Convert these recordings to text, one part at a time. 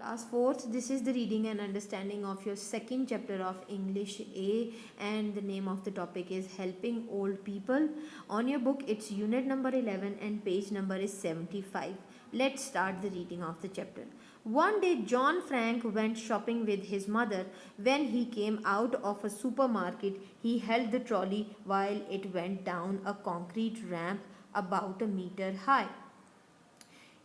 Class 4th, this is the reading and understanding of your second chapter of English A, and the name of the topic is Helping Old People. On your book, it's unit number 11 and page number is 75. Let's start the reading of the chapter. One day, John Frank went shopping with his mother. When he came out of a supermarket, he held the trolley while it went down a concrete ramp about a meter high.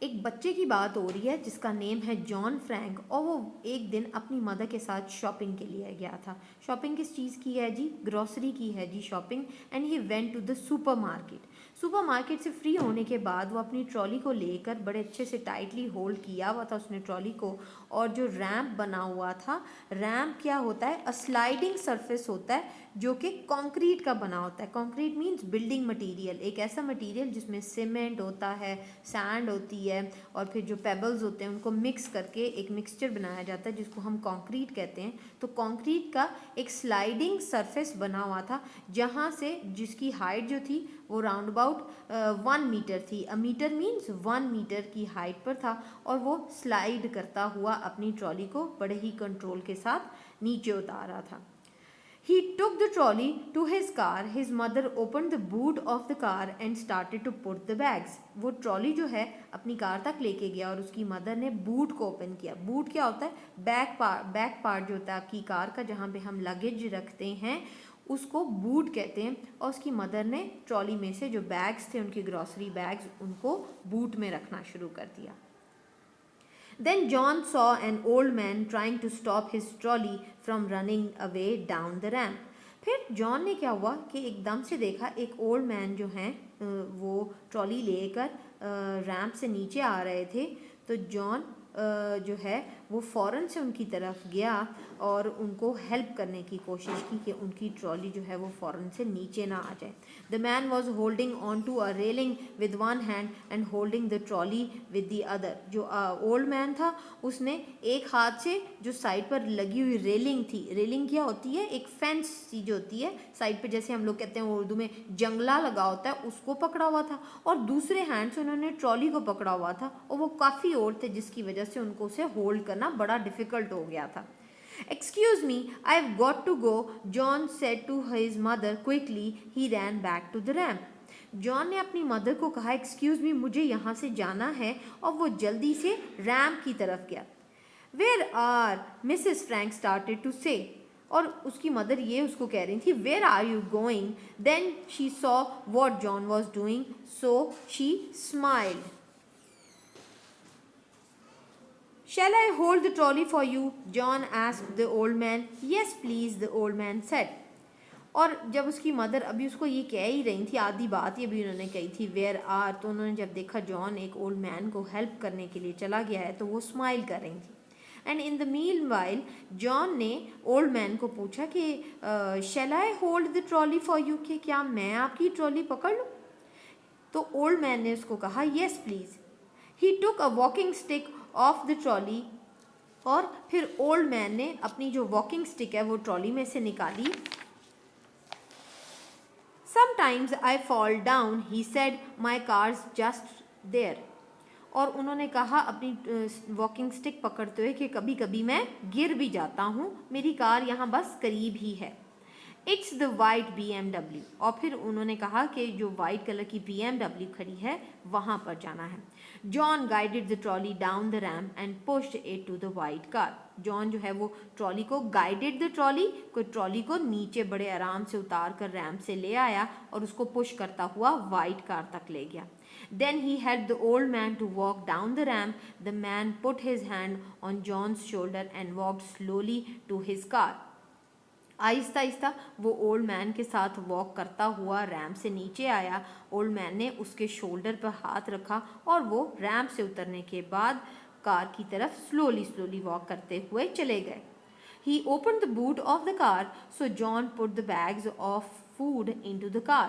एक बच्चे की बात हो रही है जिसका name है John Frank, और वो एक दिन अपनी मदर के साथ शॉपिंग के लिए गया था. शॉपिंग किस चीज़ की है जी? ग्रॉसरी की है जी shopping. And he went to the supermarket. Supermarket से फ्री होने के बाद वो अपनी ट्रॉली को लेकर बड़े अच्छे से टाइटली होल्ड किया हुआ था उसने ट्रॉली को. और जो रैम्प बना हुआ था, रैम्प क्या होता है? अ स्लाइडिंग सरफेस होता है जो कि कंक्रीट का बना होता है. कंक्रीट मींस बिल्डिंग मटेरियल, एक ऐसा मटेरियल जिसमें सीमेंट होता है, सैंड होती है, और फिर जो पेबल्स होते हैं उनको मिक्स करके एक मिक्सचर बनाया जाता है जिसको हम कंक्रीट कहते हैं. तो कंक्रीट का एक स्लाइडिंग सरफेस बना हुआ था जहाँ से जिसकी हाइट जो थी वो राउंड अबाउट 1 मीटर थी. अ मीटर मीन्स 1 मीटर की हाइट पर था, और वो स्लाइड करता हुआ अपनी ट्रॉली को बड़े ही कंट्रोल के साथ नीचे उतार रहा था. He took the trolley to his car. His mother opened the boot of the car and started to put the bags. वो ट्रॉली जो है अपनी कार तक लेके गया और उसकी मदर ने बूट को ओपन किया. बूट क्या होता है? बैक पार्ट जो होता है आपकी कार का, जहाँ पे हम लगेज रखते हैं, उसको बूट कहते हैं. और उसकी मदर ने ट्रॉली में से जो बैग्स थे, उनके ग्रॉसरी बैग्स, उनको बूट में रखना शुरू कर दिया. Then John saw an old man trying to stop his trolley from running away down the ramp. फिर जॉन ने क्या हुआ कि एकदम से देखा एक ओल्ड मैन जो हैं वो ट्रॉली लेकर रैम्प से नीचे आ रहे थे. तो जॉन जो है वो फ़ौरन से उनकी तरफ गया और उनको हेल्प करने की कोशिश की कि उनकी ट्रॉली जो है वो फ़ौरन से नीचे ना आ जाए. The man was holding on to a railing with one hand and holding the trolley with the other. जो ओल्ड मैन था उसने एक हाथ से जो साइड पर लगी हुई रेलिंग थी, रेलिंग क्या होती है? एक फेंस सी जो होती है साइड पर, जैसे हम लोग कहते हैं उर्दू में जंगला लगा होता है, उसको पकड़ा हुआ था, और दूसरे हैंड से उन्होंने ट्रॉली को पकड़ा हुआ था. और वो काफ़ी और थे जिसकी वजह से उनको उसे होल्ड करना बड़ा डिफ़िकल्ट हो गया था. Excuse me, I've got to go, John said to his mother quickly. He ran back to the ramp. John ने अपनी मदर को कहा एक्सक्यूज़ मी, मुझे यहाँ से जाना है, और वो जल्दी से रैम्प की तरफ गया. Where are Mrs Frank started to say, और उसकी मदर ये उसको कह रही थी where are you going. Then she saw what John was doing, so she smiled. Shall I hold the trolley for you? John asked the old man. Yes, please, the old man said. और जब उसकी mother अभी उसको ये कह ही रही थी, आधी बात ही अभी उन्होंने कही थी वेयर आर, तो उन्होंने जब देखा जॉन एक ओल्ड मैन को हेल्प करने के लिए चला गया है तो वो स्माइल कर रही थी. And in the meanwhile John ने ओल्ड मैन को पूछा कि shall I hold the trolley for you, कि क्या मैं आपकी ट्रॉली पकड़ लूँ. तो ओल्ड मैन ने उसको कहा yes please. He took a walking stick of the trolley, और फिर ओल्ड मैन ने अपनी जो वॉकिंग स्टिक है वो ट्रॉली में से निकाली. Sometimes I fall down, he said, my car's just there. और उन्होंने कहा अपनी वॉकिंग स्टिक पकड़ते हुए कि कभी कभी मैं गिर भी जाता हूँ, मेरी कार यहाँ बस करीब ही है. It's the white BMW. और फिर उन्होंने कहा कि जो वाइट कलर की BMW खड़ी है वहाँ पर जाना है. John guided the trolley down the ramp and pushed it to the white car. John जो है वो ट्रॉली को गाइडेड द ट्रॉली को नीचे बड़े आराम से उतार कर रैम्प से ले आया और उसको पुश करता हुआ वाइट कार तक ले गया. Then he helped the old man to walk down the ramp. The man put his hand on John's shoulder and walked slowly to his car. Aahista Aahista वो ओल्ड मैन के साथ वॉक करता हुआ रैम्प से नीचे आया. ओल्ड मैन ने उसके शोल्डर पर हाथ रखा और वो रैम्प से उतरने के बाद कार की तरफ स्लोली वॉक करते हुए चले गए. He opened the boot of the car, so John put the bags of food into the car.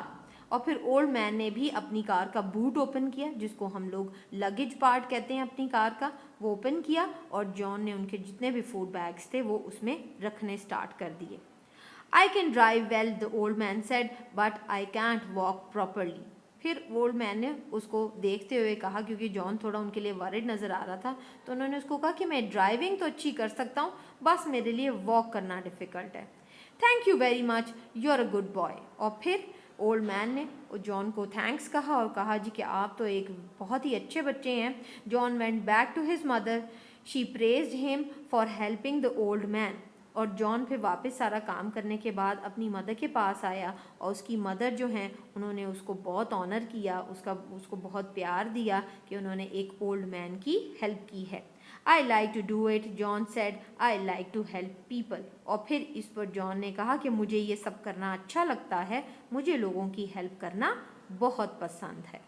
और फिर ओल्ड मैन ने भी अपनी कार का बूट ओपन किया, जिसको हम लोग लगेज पार्ट कहते हैं अपनी कार का, वो ओपन किया, और जॉन ने उनके जितने भी फूड बैग्स थे वो उसमें रखने स्टार्ट कर दिए. I can drive well, the old man said, but I can't walk properly. फिर ओल्ड मैन ने उसको देखते हुए कहा, क्योंकि जॉन थोड़ा उनके लिए वरिड नज़र आ रहा था, तो उन्होंने उसको कहा कि मैं ड्राइविंग तो अच्छी कर सकता हूँ, बस मेरे लिए वॉक करना डिफ़िकल्ट है। Thank you very much, you are a good boy. और फिर ओल्ड मैन ने जॉन को थैंक्स कहा और कहा जी कि आप तो एक बहुत ही अच्छे बच्चे हैं। John went back to his mother, she praised him for helping the old man. और जॉन फिर वापस सारा काम करने के बाद अपनी मदर के पास आया और उसकी मदर जो हैं उन्होंने उसको बहुत ऑनर किया, उसको बहुत प्यार दिया कि उन्होंने एक ओल्ड मैन की हेल्प की है। I like to do it, John said, I like to help people. और फिर इस पर जॉन ने कहा कि मुझे ये सब करना अच्छा लगता है, मुझे लोगों की हेल्प करना बहुत पसंद है।